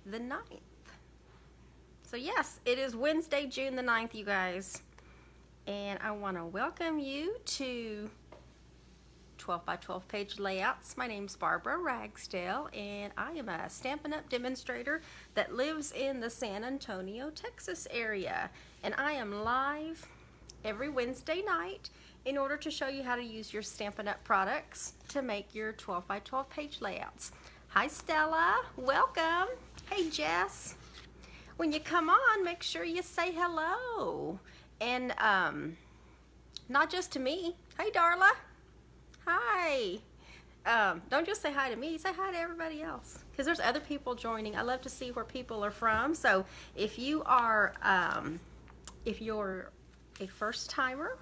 the 9th. So yes, it is Wednesday, June the 9th, you guys. And I want to welcome you to 12 by 12 page layouts. My name's Barbara Ragsdale, and I am a Stampin' Up! Demonstrator that lives in the San Antonio, Texas area. And I am live every Wednesday night in order to show you how to use your Stampin' Up! Products to make your 12 by 12 page layouts. Hi Stella, welcome. Hey Jess. When you come on, make sure you say hello. And not just to me. Hey Darla. Hi. Don't just say hi to me, say hi to everybody else, because there's other people joining. I love to see where people are from. So if you are if you're a first timer,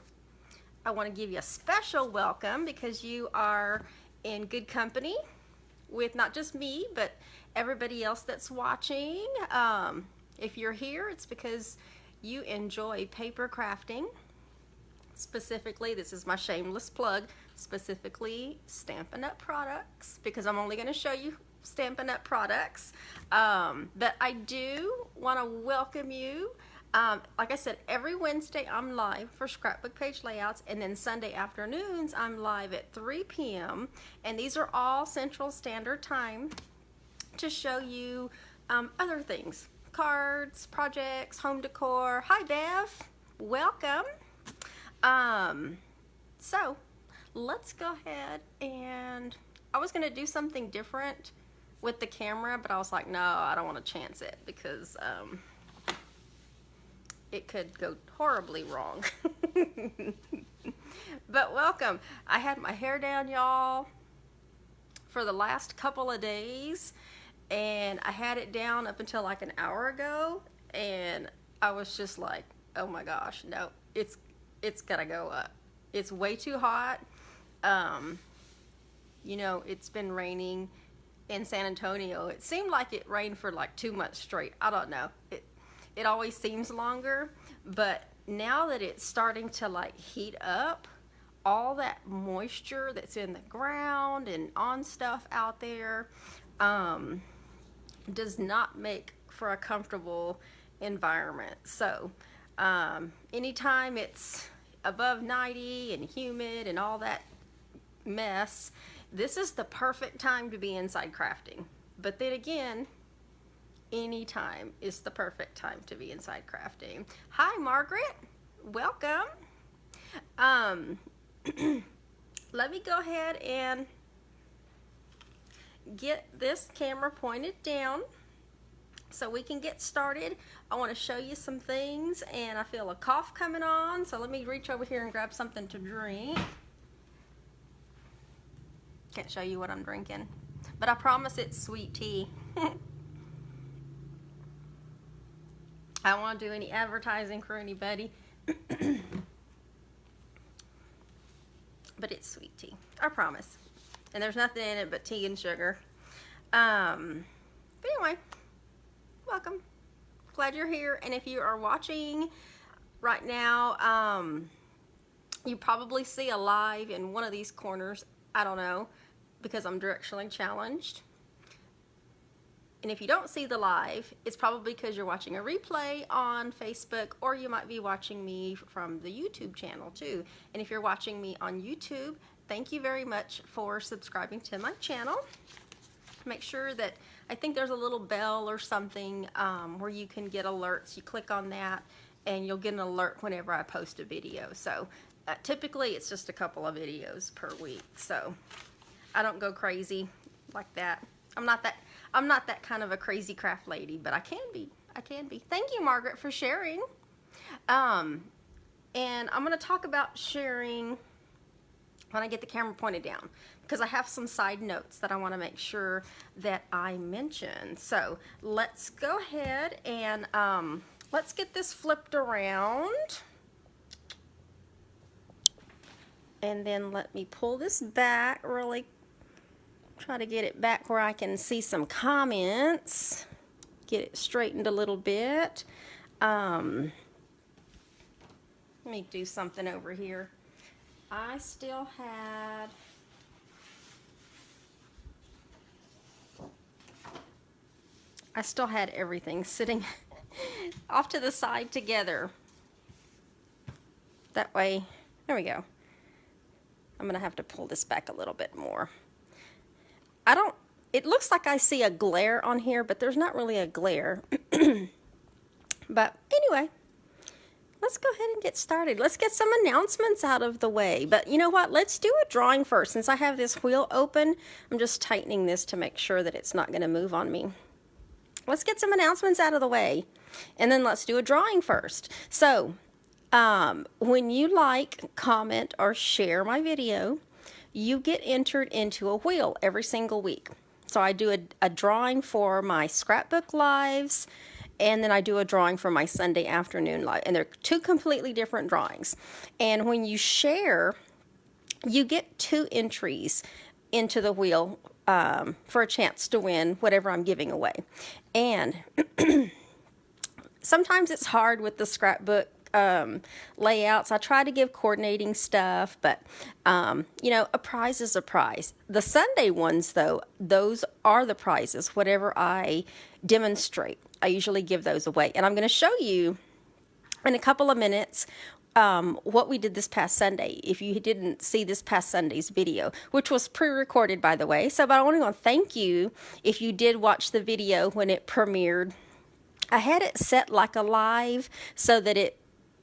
I want to give you a special welcome because you are in good company with not just me, but everybody else that's watching. If you're here, it's because you enjoy paper crafting. Specifically, this is my shameless plug, specifically Stampin' Up! Products, because I'm only going to show you Stampin' Up! Products. But I do want to welcome you. Like I said, every Wednesday I'm live for scrapbook page layouts, and then Sunday afternoons I'm live at 3 p.m. and these are all Central Standard Time to show you other things, cards, projects, home decor. Hi Bev, welcome. So let's go ahead, and I was going to do something different with the camera, but I was like, no, I don't want to chance it because it could go horribly wrong. But welcome. I had my hair down, y'all, for the last couple of days, and I had it down up until like an hour ago, and I was just like, oh my gosh, no, it's gotta go up. It's way too hot. You know, it's been raining in San Antonio. It seemed like it rained for like 2 months straight. I don't know. It always seems longer, but now that it's starting to like heat up, all that moisture that's in the ground and on stuff out there does not make for a comfortable environment. So anytime it's above 90 and humid and all that mess, this is the perfect time to be inside crafting. But then again, any time is the perfect time to be inside crafting. Hi Margaret, welcome. Let me go ahead and get this camera pointed down so we can get started. I want to show you some things, and I feel a cough coming on, so let me reach over here and grab something to drink. Can't show you what I'm drinking, but I promise it's sweet tea. I don't want to do any advertising for anybody, but it's sweet tea, I promise. And there's nothing in it but tea and sugar. But anyway, welcome. Glad you're here. And if you are watching right now, you probably see a live in one of these corners. I don't know, because I'm directionally challenged. And if you don't see the live, it's probably because you're watching a replay on Facebook, or you might be watching me from the YouTube channel too. And if you're watching me on YouTube, thank you very much for subscribing to my channel. Make sure that, I think there's a little bell or something where you can get alerts. You click on that and you'll get an alert whenever I post a video. So typically it's just a couple of videos per week. So I don't go crazy like that. I'm not that kind of a crazy craft lady, but I can be. Thank you, Margaret, for sharing. And I'm going to talk about sharing when I get the camera pointed down, because I have some side notes that I want to make sure that I mention. So let's go ahead and let's get this flipped around. And then let me pull this back really. Try to get it back where I can see some comments. Get it straightened a little bit. Let me do something over here. I still had I still had everything sitting off to the side together. That way, there we go. I'm gonna have to pull this back a little bit more. It looks like I see a glare on here, but there's not really a glare. But anyway, let's go ahead and get started. Let's get some announcements out of the way. But you know what? Let's do a drawing first. Since I have this wheel open, I'm just tightening this to make sure that it's not gonna move on me. Let's get some announcements out of the way, and then let's do a drawing first. So, when you like, comment, or share my video, you get entered into a wheel every single week. So I do a drawing for my scrapbook lives, and then I do a drawing for my Sunday afternoon live, and they're two completely different drawings. And when you share, you get 2 entries into the wheel for a chance to win whatever I'm giving away. And sometimes it's hard with the scrapbook layouts. I try to give coordinating stuff, but you know, a prize is a prize. The Sunday ones, though, those are the prizes. Whatever I demonstrate, I usually give those away. And I'm going to show you in a couple of minutes what we did this past Sunday. If you didn't see this past Sunday's video, which was pre-recorded, by the way. So, but I want to thank you if you did watch the video when it premiered. I had it set like a live so that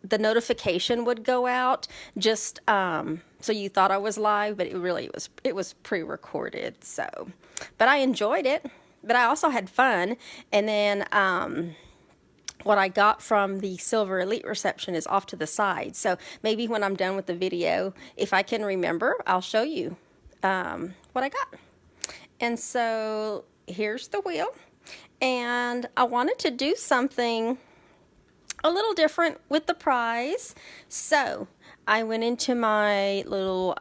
the notification would go out, just so you thought I was live, but it was pre-recorded. So, but I enjoyed it, but I also had fun. And then what I got from the Silver Elite reception is off to the side. So maybe when I'm done with the video, if I can remember, I'll show you what I got. And so here's the wheel. And I wanted to do something a little different with the prize. So I went into my little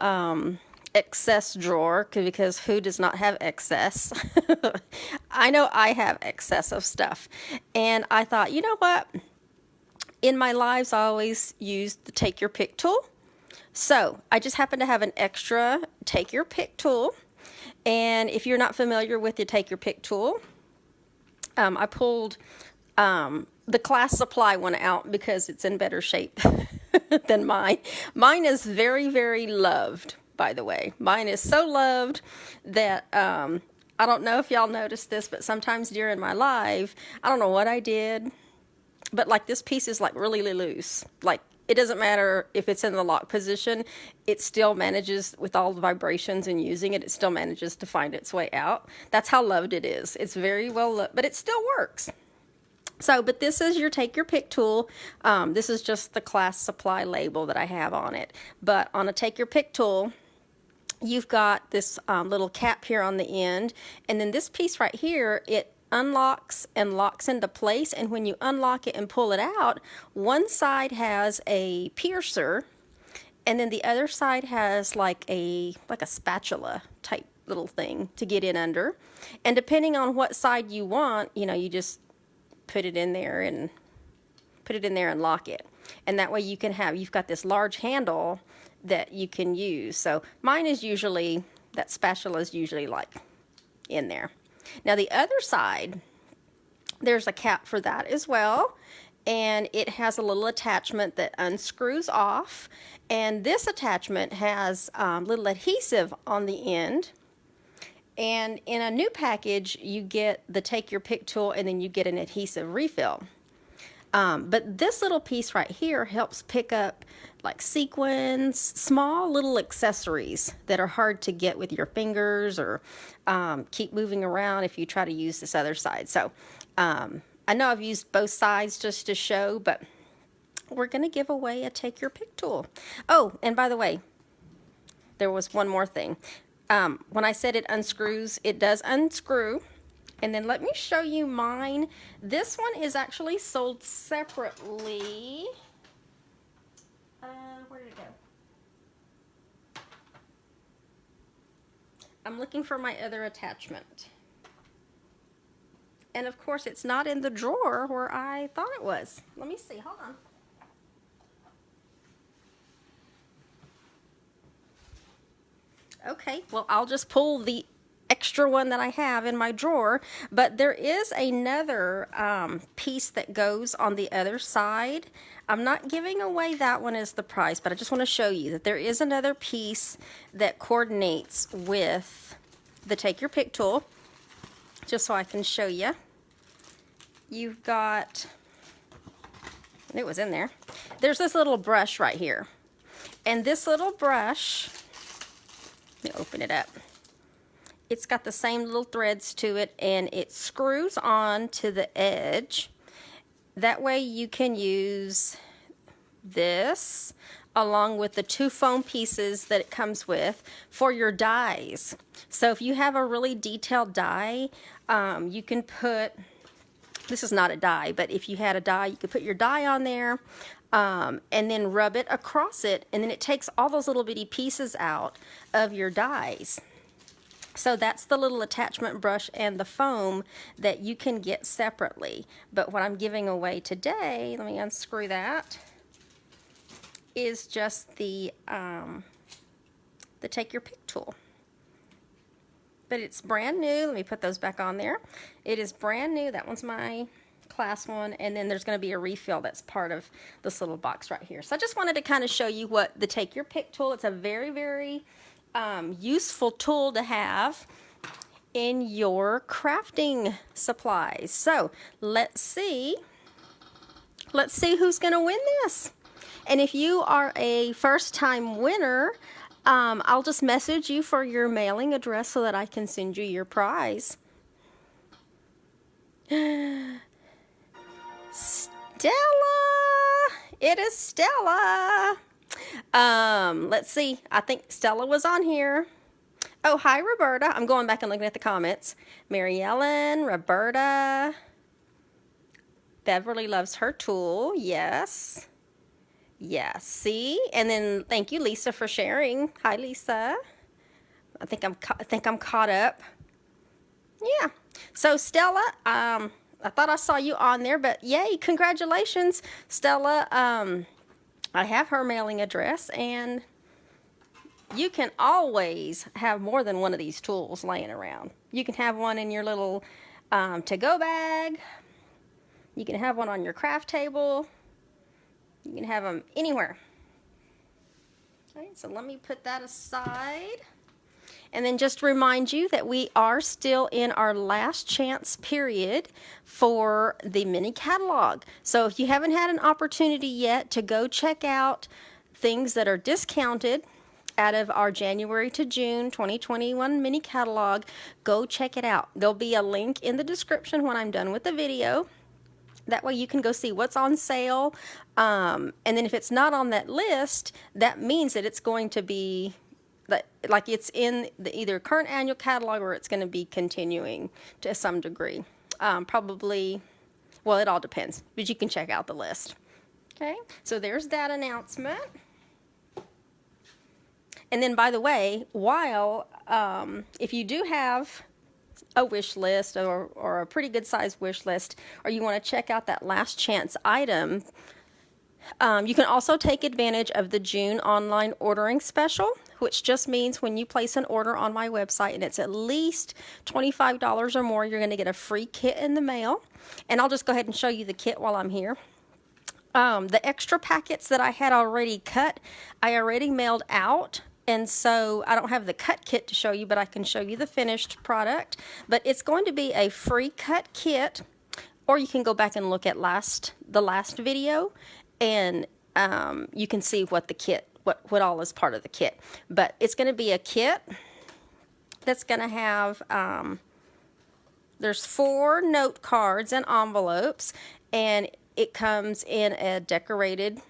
excess drawer, because who does not have excess? I know I have excess of stuff. And I thought, you know what? In my lives, I always use the Take Your Pick tool. So I just happen to have an extra Take Your Pick tool. And if you're not familiar with the Take Your Pick tool, I pulled the class supply one out because it's in better shape than mine. Mine is very, very loved, by the way. Mine is so loved that I don't know if y'all noticed this, but sometimes during my live, I don't know what I did, but like this piece is like really loose. Like it doesn't matter if it's in the lock position, it still manages, with all the vibrations and using it, it still manages to find its way out. That's how loved it is. It's very well loved, but it still works. So, but this is your Take Your Pick tool. This is just the class supply label that I have on it. But on a Take Your Pick tool, you've got this little cap here on the end. And then this piece right here, it unlocks and locks into place. And when you unlock it and pull it out, one side has a piercer, and then the other side has like a spatula type little thing to get in under. And depending on what side you want, you know, you just put it in there and lock it. And that way you can you've got this large handle that you can use. So mine is usually, that spatula is usually like in there. Now the other side, there's a cap for that as well. And it has a little attachment that unscrews off. And this attachment has little adhesive on the end. And in a new package, you get the Take Your Pick tool, and then you get an adhesive refill. But this little piece right here helps pick up like sequins, small little accessories that are hard to get with your fingers, or keep moving around if you try to use this other side. So I know I've used both sides just to show, but we're going to give away a Take Your Pick tool. Oh, and by the way, there was one more thing. When I said it unscrews, it does unscrew. And then let me show you mine. This one is actually sold separately. Where did it go? I'm looking for my other attachment. And of course, it's not in the drawer where I thought it was. Let me see, hold on. Okay, well, I'll just pull the extra one that I have in my drawer, but there is another piece that goes on the other side. I'm not giving away that one as the price, but I just want to show you that there is another piece that coordinates with the Take Your Pick tool, just so I can show you. You've got, it was in there, there's this little brush right here. And this little brush, let me open it up. It's got the same little threads to it, and it screws on to the edge. That way you can use this along with the 2 foam pieces that it comes with for your dies. So if you have a really detailed die, you can put, this is not a die, but if you had a die, you could put your die on there and then rub it across it, and then it takes all those little bitty pieces out of your dies. So that's the little attachment brush and the foam that you can get separately. But what I'm giving away today, let me unscrew that, is just the Take Your Pick tool. But it's brand new. Let me put those back on there. It is brand new. That one's my class one, and then there's going to be a refill that's part of this little box right here. So I just wanted to kind of show you what the Take Your Pick tool, it's a very, very useful tool to have in your crafting supplies. So let's see who's going to win this. And if you are a first-time winner, I'll just message you for your mailing address so that I can send you your prize. Stella! It is Stella! Let's see. I think Stella was on here. Oh, hi, Roberta. I'm going back and looking at the comments. Mary Ellen, Roberta. Beverly loves her tool. Yes. Yes. See? And then thank you, Lisa, for sharing. Hi, Lisa. I think I'm caught up. Yeah. So, Stella, I thought I saw you on there, but yay, congratulations, Stella. I have her mailing address, and you can always have more than one of these tools laying around. You can have one in your little to-go bag. You can have one on your craft table. You can have them anywhere. All right, so let me put that aside. And then just remind you that we are still in our last chance period for the mini catalog. So if you haven't had an opportunity yet to go check out things that are discounted out of our January to June 2021 mini catalog, go check it out. There'll be a link in the description when I'm done with the video. That way you can go see what's on sale. And then if it's not on that list, that means that it's going to be like it's in the either current annual catalog or it's going to be continuing to some degree. Probably, well, it all depends, but you can check out the list. Okay, so there's that announcement. And then, by the way, while if you do have a wish list or a pretty good size wish list, or you want to check out that last chance item, you can also take advantage of the June online ordering special, which just means when you place an order on my website and it's at least $25 or more, you're going to get a free kit in the mail. And I'll just go ahead and show you the kit while I'm here. The extra packets that I had already cut, I already mailed out. And so I don't have the cut kit to show you, but I can show you the finished product. But it's going to be a free cut kit, or you can go back and look at the last video, and you can see what the kit, what all is part of the kit. But it's going to be a kit that's going to have, there's 4 note cards and envelopes, and it comes in a decorated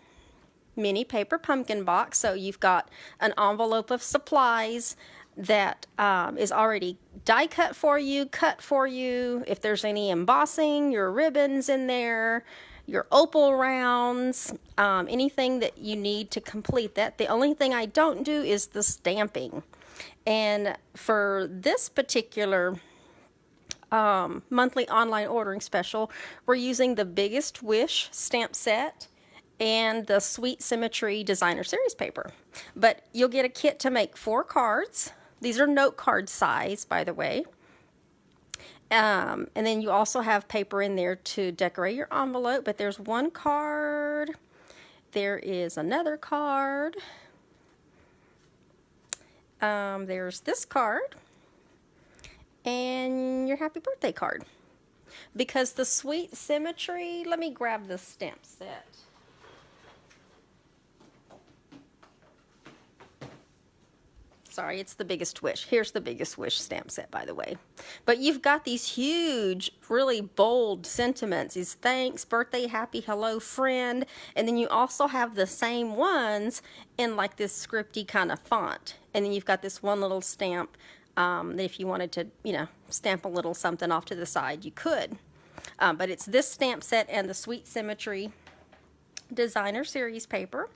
mini paper pumpkin box. So you've got an envelope of supplies that is already die cut for you, cut for you. If there's any embossing, your ribbons in there, your opal rounds, anything that you need to complete that. The only thing I don't do is the stamping. And for this particular monthly online ordering special, we're using the Biggest Wish stamp set and the Sweet Symmetry Designer Series paper. But you'll get a kit to make 4 cards. These are note card size, by the way. And then you also have paper in there to decorate your envelope, but there's one card. There is another card. There's this card. And your happy birthday card. Because the Sweet Symmetry, let me grab the stamp set. Sorry, it's the Biggest Wish. Here's the Biggest Wish stamp set, by the way. But you've got these huge, really bold sentiments. These thanks, birthday, happy, hello, friend. And then you also have the same ones in like this scripty kind of font. And then you've got this one little stamp that if you wanted to, you know, stamp a little something off to the side, you could. But it's this stamp set and the Sweet Symmetry Designer Series paper.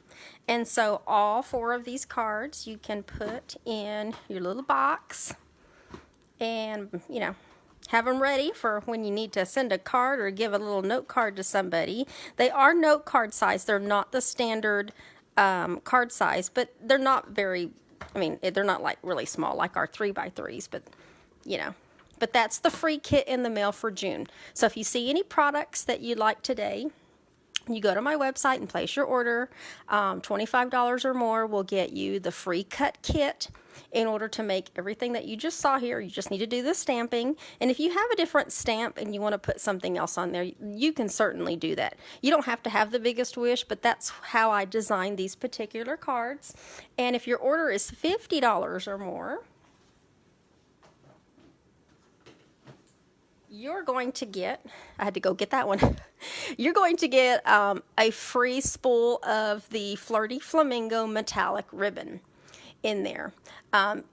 And so all 4 of these cards you can put in your little box and, you know, have them ready for when you need to send a card or give a little note card to somebody. They are note card size. They're not the standard card size, but they're not very, I mean, they're not like really small like our 3x3s, but, you know. But that's the free kit in the mail for June. So if you see any products that you like today, you go to my website and place your order. $25 or more will get you the free cut kit. In order to make everything that you just saw here, you just need to do the stamping. And if you have a different stamp and you want to put something else on there, you can certainly do that. You don't have to have the Biggest Wish, but that's how I designed these particular cards. And if your order is $50 or more, you're going to get, I had to go get that one. You're going to get a free spool of the Flirty Flamingo metallic ribbon in there.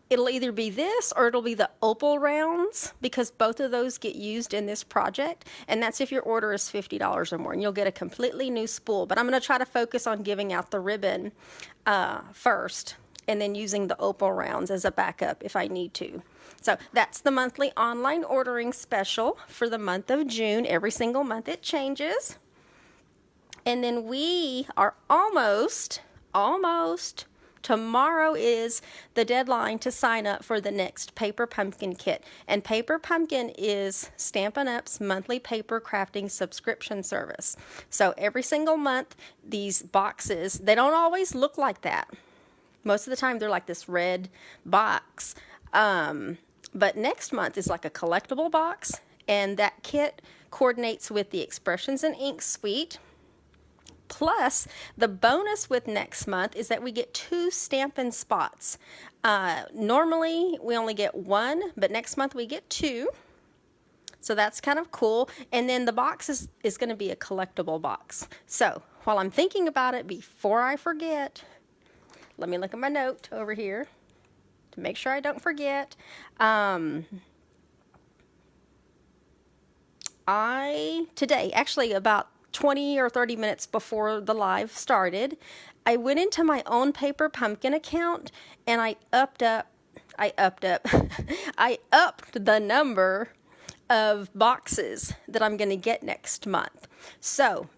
It'll either be this or it'll be the opal rounds, because both of those get used in this project, and that's if your order is $50 or more, and you'll get a completely new spool. But I'm going to try to focus on giving out the ribbon first, and then using the opal rounds as a backup if I need to. So that's the monthly online ordering special for the month of June. Every single month it changes. And then we are almost, tomorrow is the deadline to sign up for the next Paper Pumpkin kit. And Paper Pumpkin is Stampin' Up's monthly paper crafting subscription service. So every single month, these boxes, they don't always look like that. Most of the time they're like this red box. But next month is like a collectible box, and that kit coordinates with the Expressions in Ink suite. Plus, the bonus with next month is that we get 2 Stampin' Spots. Normally, we only get 1, but next month we get 2. So that's kind of cool. And then the box is going to be a collectible box. So while I'm thinking about it, before I forget, let me look at my note over here to make sure I don't forget. Today, actually about 20 or 30 minutes before the live started, I went into my own Paper Pumpkin account and I upped the number of boxes that I'm going to get next month. So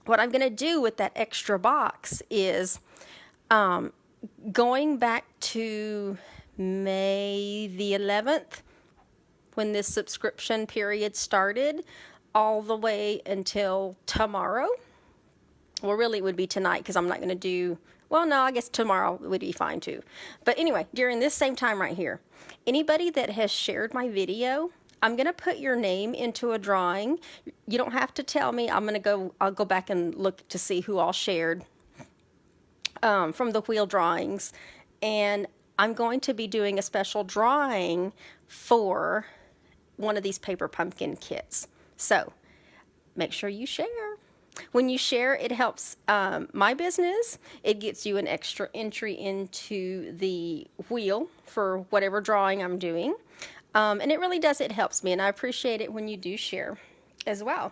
what I'm going to do with that extra box is going back to May the 11th, when this subscription period started, all the way until tomorrow. Well, really it would be tonight, because I'm not going to do, well, no, I guess tomorrow would be fine too. But anyway, during this same time right here, anybody that has shared my video, I'm going to put your name into a drawing. You don't have to tell me. I'll go back and look to see who all shared from the wheel drawings, and I'm going to be doing a special drawing for one of these Paper Pumpkin kits. So make sure you share. When you share, it helps my business. It gets you an extra entry into the wheel for whatever drawing I'm doing, and it really does, it helps me, and I appreciate it when you do share as well.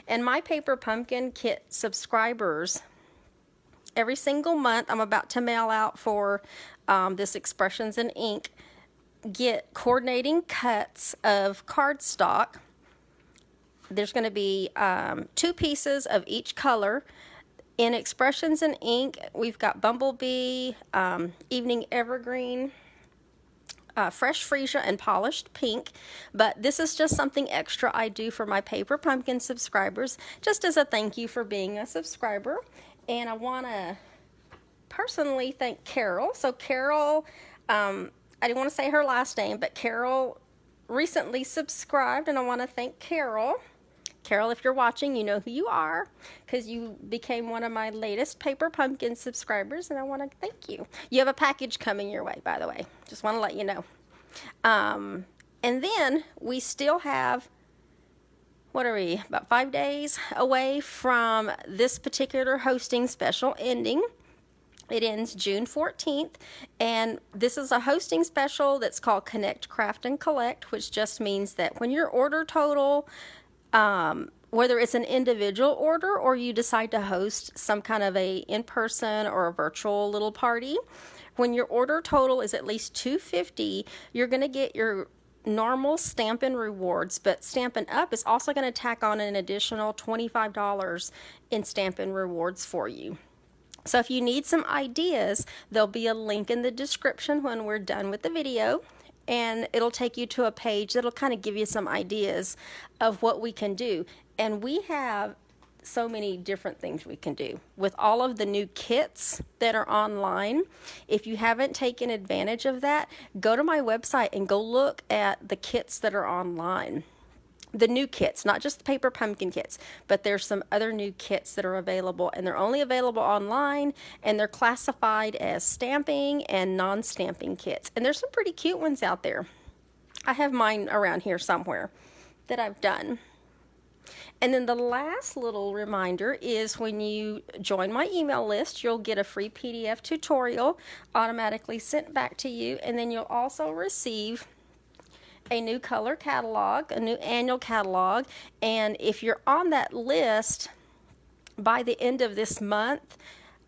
And my Paper Pumpkin kit subscribers, every single month I'm about to mail out for this Expressions in Ink, get coordinating cuts of cardstock. There's going to be 2 pieces of each color. In Expressions in Ink, we've got Bumblebee, Evening Evergreen, fresh freesia and polished pink, but this is just something extra I do for my Paper Pumpkin subscribers, just as a thank you for being a subscriber. And I want to personally thank Carol. So Carol, I didn't want to say her last name, but Carol recently subscribed, and I want to thank Carol. Carol, if you're watching, you know who you are, because you became one of my latest Paper Pumpkin subscribers, and I want to thank you. You have a package coming your way, by the way. Just want to let you know. And then we still have, what are we, about 5 days away from this particular hosting special ending. It ends June 14th, and this is a hosting special that's called Connect, Craft, and Collect, which just means that when your order total, whether it's an individual order or you decide to host some kind of a in-person or a virtual little party, when your order total is at least $250, you're going to get your normal Stampin' Rewards, but Stampin' Up is also going to tack on an additional $25 in Stampin' Rewards for you. So if you need some ideas, there'll be a link in the description when we're done with the video, and it'll take you to a page that'll kind of give you some ideas of what we can do. And we have so many different things we can do with all of the new kits that are online. If you haven't taken advantage of that, go to my website and go look at the kits that are online. The new kits, not just the Paper Pumpkin kits, but there's some other new kits that are available, and they're only available online, and they're classified as stamping and non-stamping kits. And there's some pretty cute ones out there. I have mine around here somewhere that I've done. And then the last little reminder is when you join my email list, you'll get a free PDF tutorial automatically sent back to you, and then you'll also receive a new color catalog, a new annual catalog. And if you're on that list by the end of this month,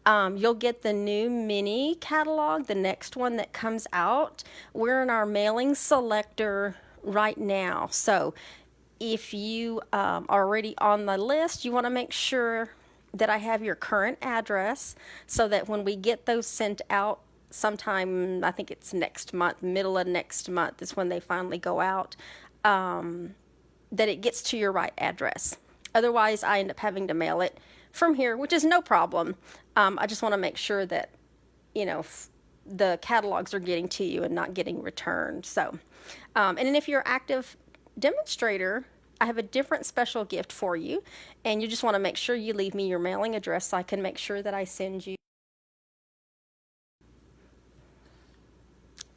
you'll get the new mini catalog, the next one that comes out. We're in our mailing selector right now. So if you are already on the list, you want to make sure that I have your current address so that when we get those sent out sometime, I think it's next month, middle of next month is when they finally go out, that it gets to your right address. Otherwise, I end up having to mail it from here, which is no problem. I just want to make sure that, you know, the catalogs are getting to you and not getting returned. So, and then if you're an active demonstrator, I have a different special gift for you, and you just want to make sure you leave me your mailing address so I can make sure that I send you.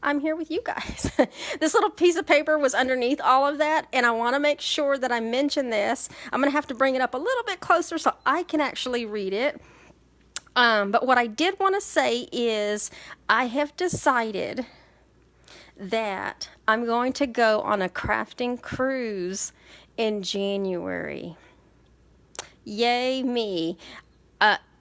I'm here with you guys. This little piece of paper was underneath all of that, and I want to make sure that I mention this. I'm going to have to bring it up a little bit closer so I can actually read it. But what I did want to say is I have decided that I'm going to go on a crafting cruise in January. Yay me.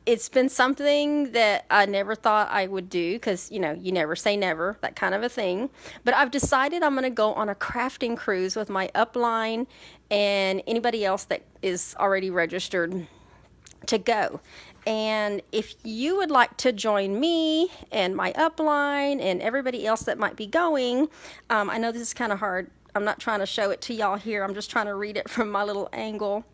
It's been something that I never thought I would do because, you know, you never say never, that kind of a thing. But I've decided I'm going to go on a crafting cruise with my upline and anybody else that is already registered to go. And if you would like to join me and my upline and everybody else that might be going, I know this is kind of hard. I'm not trying to show it to y'all here. I'm just trying to read it from my little angle.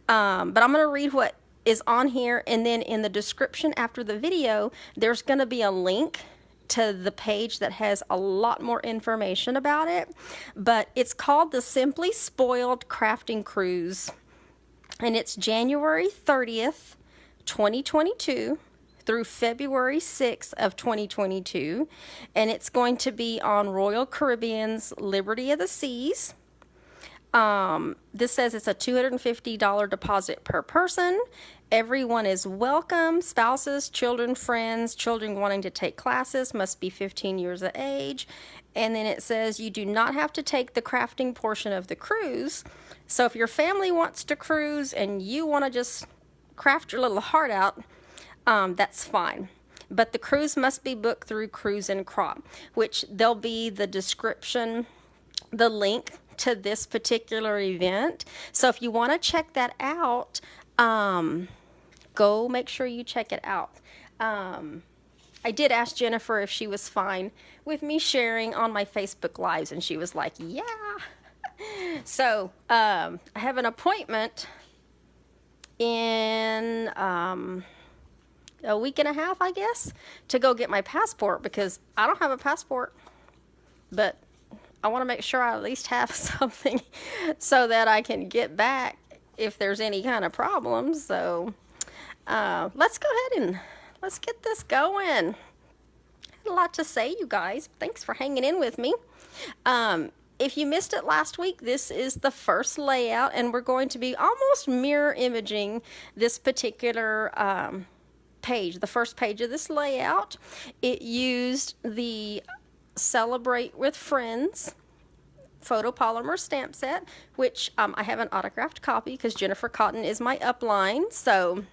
But I'm going to read what is on here, and then in the description after the video there's going to be a link to the page that has a lot more information about it. But it's called the Simply Spoiled Crafting Cruise, and it's January 30th 2022 through February 6th of 2022, and it's going to be on Royal Caribbean's Liberty of the Seas. This says it's a $250 deposit per person. Everyone is welcome. Spouses, children, friends, children wanting to take classes must be 15 years of age. And then it says you do not have to take the crafting portion of the cruise. So if your family wants to cruise and you want to just craft your little heart out, that's fine. But the cruise must be booked through Cruise and Crop, which there'll be the description, the link to this particular event. So if you want to check that out, go make sure you check it out. I did ask Jennifer if she was fine with me sharing on my Facebook Lives, and she was like, yeah. So I have an appointment in a week and a half, I guess, to go get my passport, because I don't have a passport, but I want to make sure I at least have something so that I can get back if there's any kind of problems. So let's go ahead and let's get this going. A lot to say, you guys. Thanks for hanging in with me. If you missed it last week, this is the first layout, and we're going to be almost mirror imaging this particular page, the first page of this layout. It used the Celebrate with Friends photopolymer stamp set, which I have an autographed copy because Jennifer Cotton is my upline, so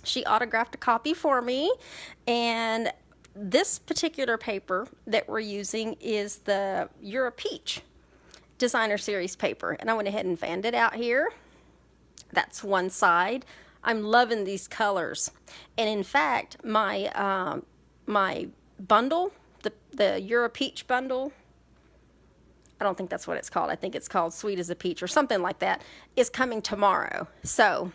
she autographed a copy for me. And this particular paper that we're using is the Euro Peach Designer Series paper, and I went ahead and fanned it out here. That's one side. I'm loving these colors, and in fact, my my bundle, the Euro Peach bundle, I don't think that's what it's called. I think it's called Sweet as a Peach or something like that, is coming tomorrow. So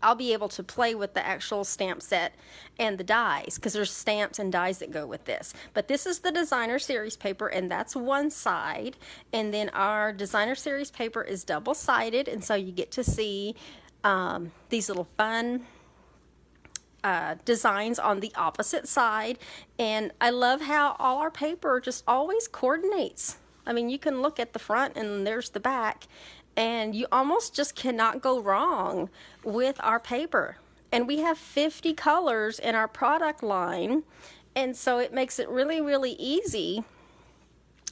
I'll be able to play with the actual stamp set and the dies, because there's stamps and dies that go with this. But this is the Designer Series paper, and that's one side. And then our Designer Series paper is double-sided, and so you get to see these little fun designs on the opposite side. And I love how all our paper just always coordinates. I mean, you can look at the front and there's the back, and you almost just cannot go wrong with our paper. And we have 50 colors in our product line, and so it makes it really, really easy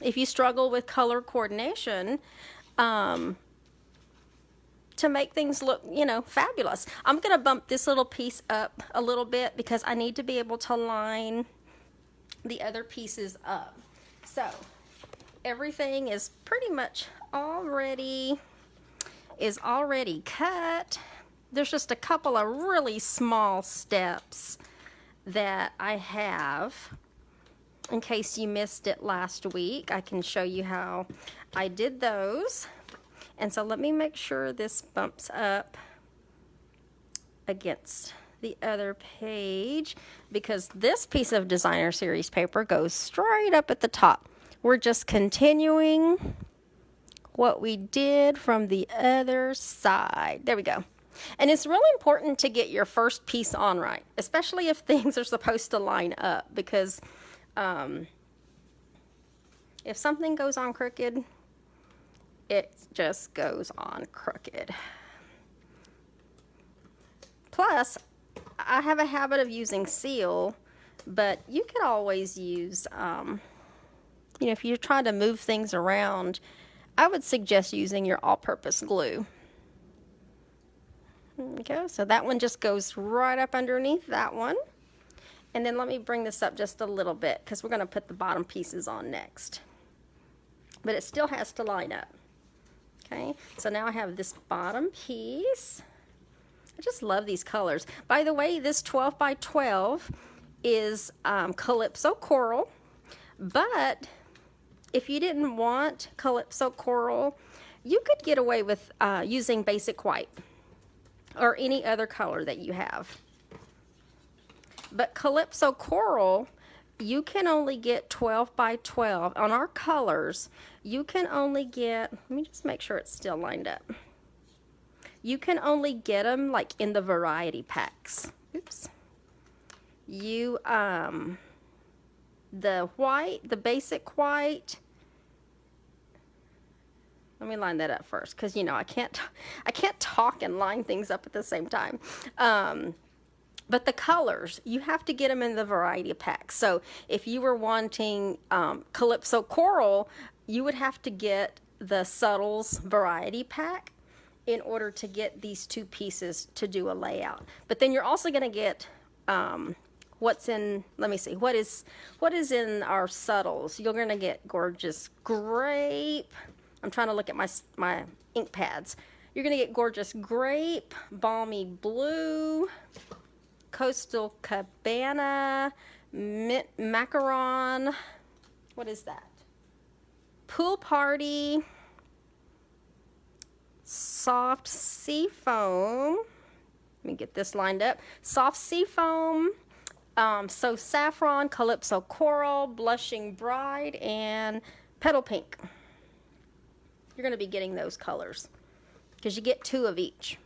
if you struggle with color coordination to make things look, you know, fabulous. I'm going to bump this little piece up a little bit because I need to be able to line the other pieces up. So everything is pretty much already cut. There's just a couple of really small steps that I have in case you missed it last week. I can show you how I did those. And so let me make sure this bumps up against the other page, because this piece of Designer Series paper goes straight up at the top. We're just continuing what we did from the other side. There we go. And it's really important to get your first piece on right, especially if things are supposed to line up, because if something goes on crooked, it just goes on crooked. Plus, I have a habit of using seal, but you could always use, you know, if you're trying to move things around, I would suggest using your all-purpose glue. Okay, so that one just goes right up underneath that one. And then let me bring this up just a little bit, because we're going to put the bottom pieces on next. But it still has to line up. Okay, so now I have this bottom piece. I just love these colors. By the way, this 12 by 12 is Calypso Coral, but if you didn't want Calypso Coral, you could get away with using Basic White or any other color that you have. But Calypso Coral, you can only get 12 by 12. On our colors, you can only get, let me just make sure it's still lined up. You can only get them like in the variety packs. Oops. You, the white, the basic white, let me line that up first, because you know I can't talk and line things up at the same time. But the colors, you have to get them in the variety pack. So if you were wanting Calypso Coral, you would have to get the Subtles variety pack in order to get these two pieces to do a layout. But then you're also going to get what's in, let me see, what is in our Subtles. You're going to get Gorgeous Grape. I'm trying to look at my ink pads. You're going to get Gorgeous Grape, Balmy Blue, Coastal Cabana, Mint Macaron, what is that? Pool Party Soft Sea Foam. Let me get this lined up. Soft Sea Foam, So Saffron, Calypso Coral, Blushing Bride, and Petal Pink. You're going to be getting those colors because you get 2 of each.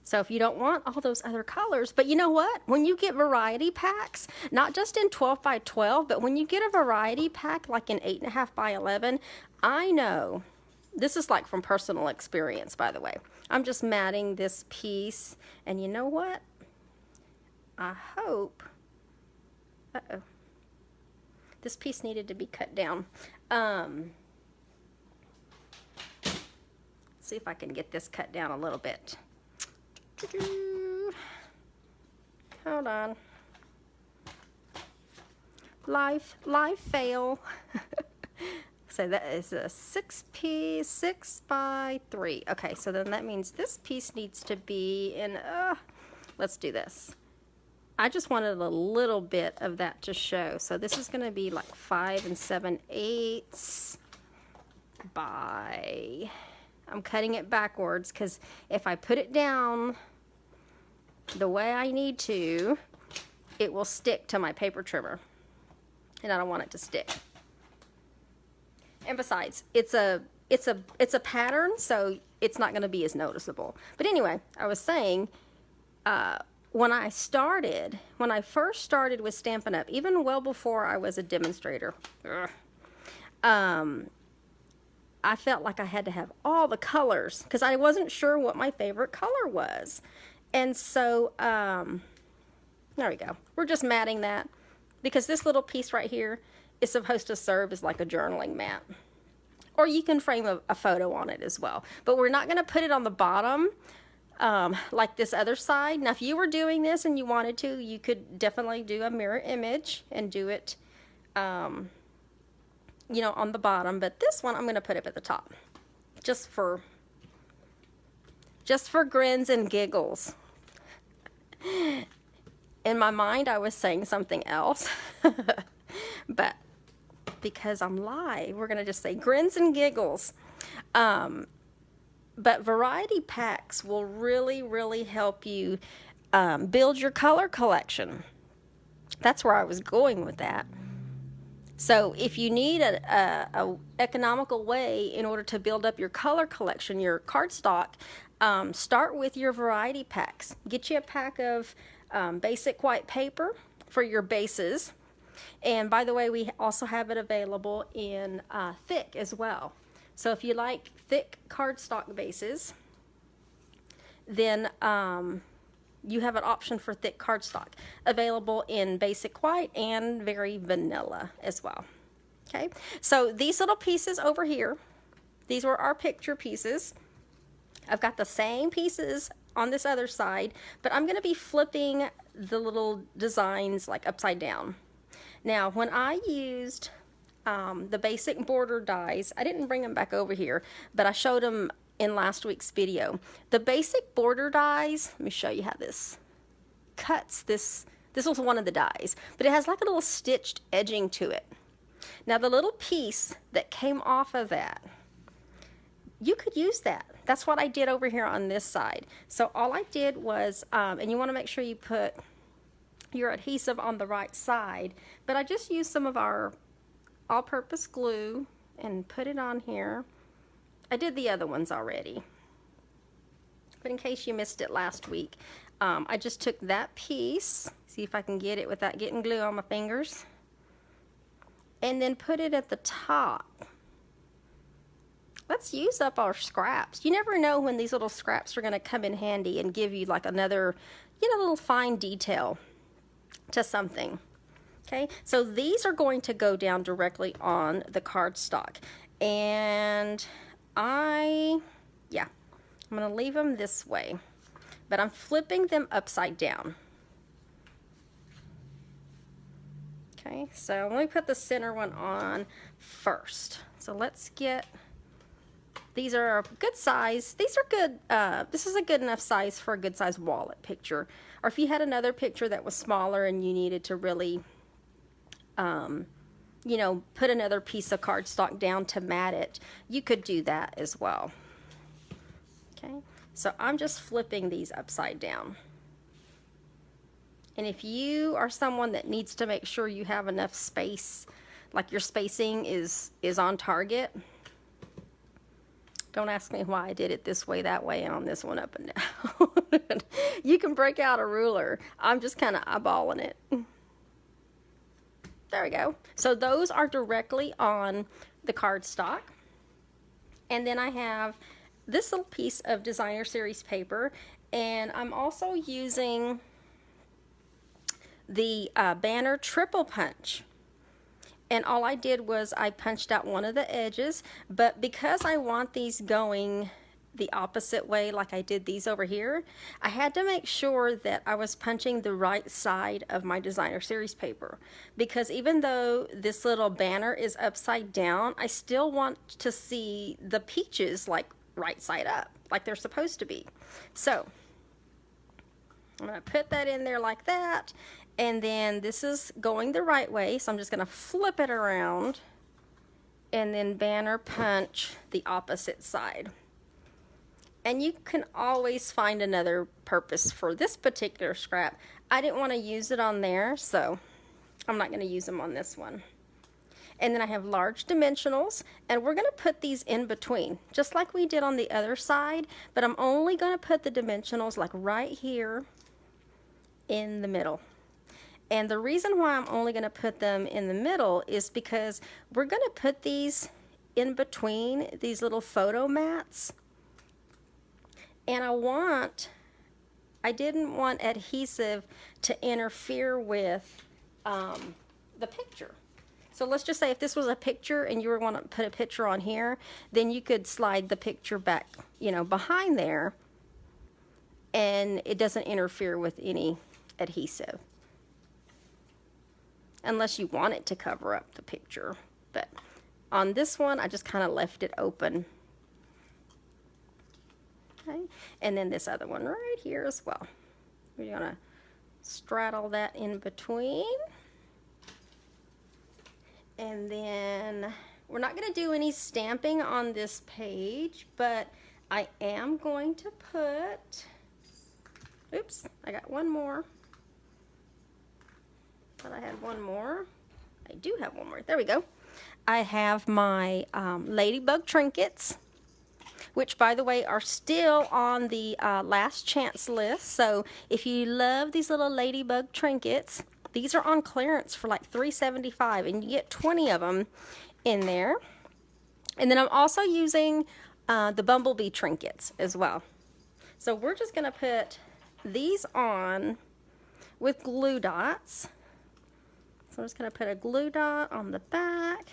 So if you don't want all those other colors, but you know what? When you get variety packs, not just in 12 by 12, but when you get a variety pack like in 8.5 by 11, I know, this is like from personal experience, by the way. I'm just matting this piece, and you know what? I hope, uh-oh, this piece needed to be cut down. Let's see if I can get this cut down a little bit. Hold on. Life fail. So that is a 6-piece, 6 by 3. Okay, so then that means this piece needs to be in, let's do this. I just wanted a little bit of that to show. So this is going to be like 5 7/8 by, I'm cutting it backwards because if I put it down the way I need to, it will stick to my paper trimmer, and I don't want it to stick. And besides, it's a pattern, so it's not going to be as noticeable. But anyway, I was saying, when I first started with Stampin' Up, even well before I was a demonstrator, I felt like I had to have all the colors because I wasn't sure what my favorite color was. And so, there we go. We're just matting that because this little piece right here is supposed to serve as like a journaling mat. Or you can frame a photo on it as well. But we're not going to put it on the bottom like this other side. Now, if you were doing this and you wanted to, you could definitely do a mirror image and do it, you know, on the bottom. But this one, I'm going to put it at the top. Just for grins and giggles. In my mind, I was saying something else. But because I'm live, we're going to just say grins and giggles. But variety packs will really, really help you build your color collection. That's where I was going with that. So if you need a economical way in order to build up your color collection, your cardstock, start with your variety packs. Get you a pack of basic white paper for your bases. And by the way, we also have it available in thick as well. So if you like thick cardstock bases, then you have an option for thick cardstock available in basic white and very vanilla as well. Okay, so these little pieces over here, these were our picture pieces. I've got the same pieces on this other side, but I'm going to be flipping the little designs like upside down. Now, when I used the basic border dies, I didn't bring them back over here, but I showed them in last week's video. The basic border dies, let me show you how this cuts. This was one of the dies, but it has like a little stitched edging to it. Now, the little piece that came off of that, you could use that. That's what I did over here on this side. So all I did was, and you want to make sure you put your adhesive on the right side, but I just used some of our all-purpose glue and put it on here. I did the other ones already, but in case you missed it last week, I just took that piece, see if I can get it without getting glue on my fingers, and then put it at the top. Let's use up our scraps. You never know when these little scraps are going to come in handy and give you like another, you know, little fine detail to something. Okay, so these are going to go down directly on the cardstock. And I'm going to leave them this way, but I'm flipping them upside down. Okay, so let me put the center one on first. So let's get These are a good size. These are good. This is a good enough size for a good size wallet picture. Or if you had another picture that was smaller and you needed to really, you know, put another piece of cardstock down to mat it, you could do that as well. Okay, so I'm just flipping these upside down. And if you are someone that needs to make sure you have enough space, like your spacing is on target, don't ask me why I did it this way, that way, and on this one up and down. You can break out a ruler. I'm just kind of eyeballing it. There we go. So those are directly on the cardstock. And then I have this little piece of designer series paper, and I'm also using the banner triple punch. And all I did was I punched out one of the edges, but because I want these going the opposite way like I did these over here, I had to make sure that I was punching the right side of my designer series paper, because even though this little banner is upside down, I still want to see the peaches like right side up, like they're supposed to be. So I'm going to put that in there like that. And then this is going the right way, so I'm just going to flip it around and then banner punch the opposite side. And you can always find another purpose for this particular scrap. I didn't want to use it on there, so I'm not going to use them on this one. And then I have large dimensionals, and we're going to put these in between, just like we did on the other side, but I'm only going to put the dimensionals like right here in the middle. And the reason why I'm only going to put them in the middle is because we're going to put these in between these little photo mats. And I didn't want adhesive to interfere with the picture. So let's just say if this was a picture and you were going to put a picture on here, then you could slide the picture back, you know, behind there, and it doesn't interfere with any adhesive. Unless you want it to cover up the picture. But on this one, I just kind of left it open. Okay, and then this other one right here as well. We're going to straddle that in between. And then we're not going to do any stamping on this page, but I am going to put, oops, I got one more. But I had one more. I do have one more. There we go. I have my ladybug trinkets, which, by the way, are still on the last chance list. So if you love these little ladybug trinkets, these are on clearance for like $3.75, and you get 20 of them in there. And then I'm also using the bumblebee trinkets as well. So we're just going to put these on with glue dots. So I'm just going to put a glue dot on the back,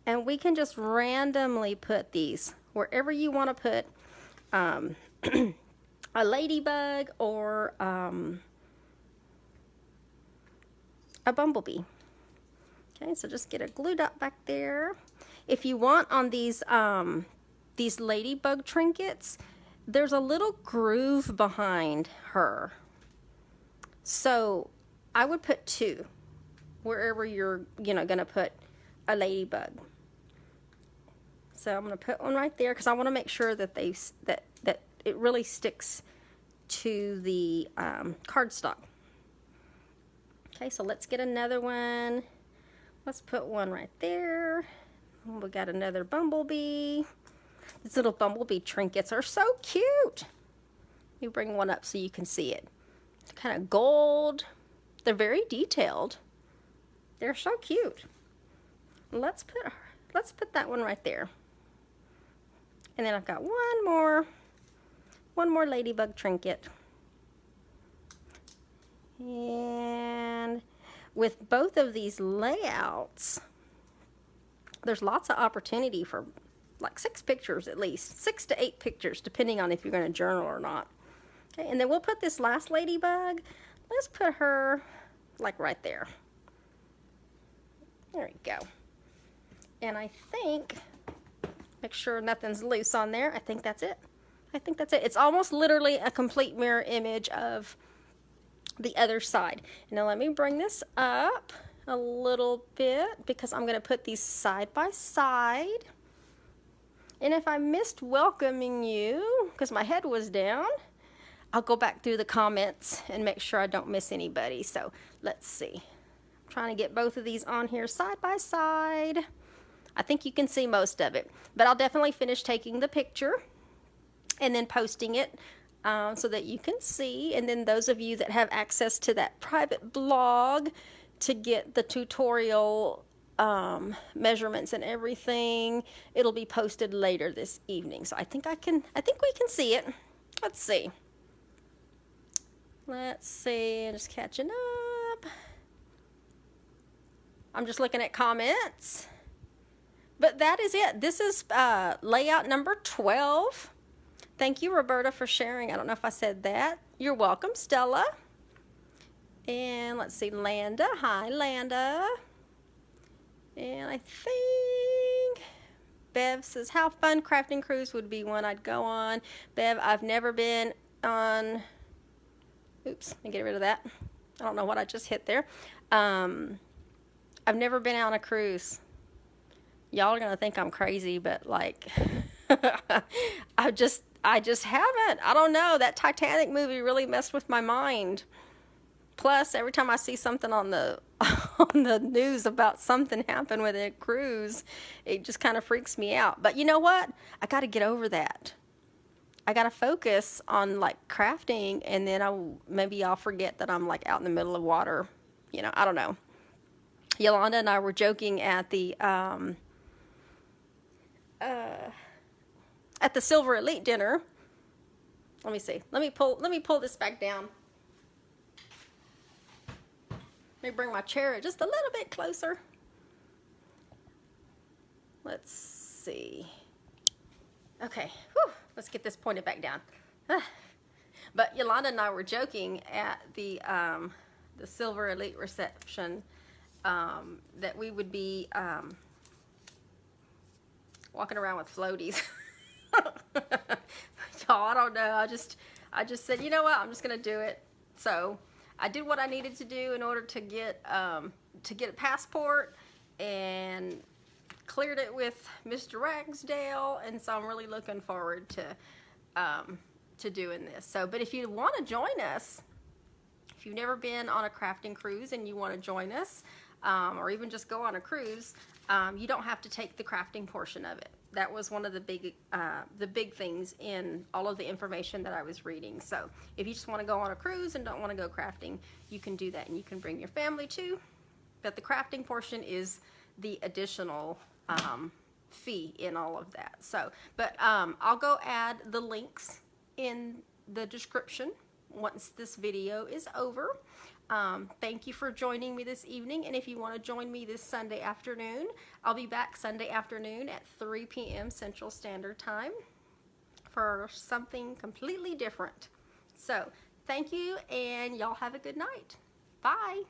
and we can just randomly put these wherever you want to put a ladybug or a bumblebee. Okay, so just get a glue dot back there. If you want on these ladybug trinkets, there's a little groove behind her. So I would put two wherever you're, you know, gonna put a ladybug. So I'm gonna put one right there because I want to make sure that that it really sticks to the cardstock. Okay, so let's get another one. Let's put one right there. We got another bumblebee. These little bumblebee trinkets are so cute. Let me bring one up so you can see it. It's kind of gold. They're very detailed. They're so cute. Let's put that one right there. And then I've got one more ladybug trinket. And with both of these layouts, there's lots of opportunity for like 6 pictures at least, 6 to 8 pictures, depending on if you're going to journal or not. Okay, and then we'll put this last ladybug, let's put her like right there. There we go. And I think Make sure nothing's loose on there. I think that's it. I think that's it. It's almost literally a complete mirror image of the other side. Now let me bring this up a little bit because I'm going to put these side by side. And if I missed welcoming you because my head was down, I'll go back through the comments and make sure I don't miss anybody. So let's see. I'm trying to get both of these on here side by side. I think you can see most of it, but I'll definitely finish taking the picture and then posting it so that you can see. And then those of you that have access to that private blog to get the tutorial measurements and everything, it'll be posted later this evening. So I think we can see it. Let's see. I'm just catching up. I'm just looking at comments. But that is it. This is layout number 12. Thank you, Roberta, for sharing. I don't know if I said that. You're welcome, Stella. And let's see, Landa. Hi, Landa. And I think Bev says, how fun crafting cruise would be one I'd go on. Bev, I've never been on... Oops, let me get rid of that. I don't know what I just hit there. I've never been on a cruise. Y'all are gonna think I'm crazy, but like, I just haven't. I don't know. That Titanic movie really messed with my mind. Plus, every time I see something on the news about something happened with a cruise, it just kind of freaks me out. But you know what? I got to get over that. I got to focus on like crafting, and then maybe I'll forget that I'm like out in the middle of water. You know, I don't know. Yolanda and I were joking at the Silver Elite dinner. Let me see. Let me pull this back down. Let me bring my chair just a little bit closer. Let's see. Okay. Whew. Let's get this pointed back down. But Yolanda and I were joking at the Silver Elite reception that we would be walking around with floaties. Y'all, I don't know. I just said, you know what? I'm just gonna do it. So I did what I needed to do in order to get a passport, and cleared it with Mr. Ragsdale, and so I'm really looking forward to doing this. So, but if you want to join us, if you've never been on a crafting cruise and you want to join us, or even just go on a cruise, you don't have to take the crafting portion of it. That was one of the big things in all of the information that I was reading. So if you just want to go on a cruise and don't want to go crafting, you can do that, and you can bring your family too. But the crafting portion is the additional fee in all of that. So, but I'll go add the links in the description once this video is over. Thank you for joining me this evening, and if you want to join me this Sunday afternoon, I'll be back Sunday afternoon at 3 p.m. Central Standard Time for something completely different. So thank you, and y'all have a good night. Bye.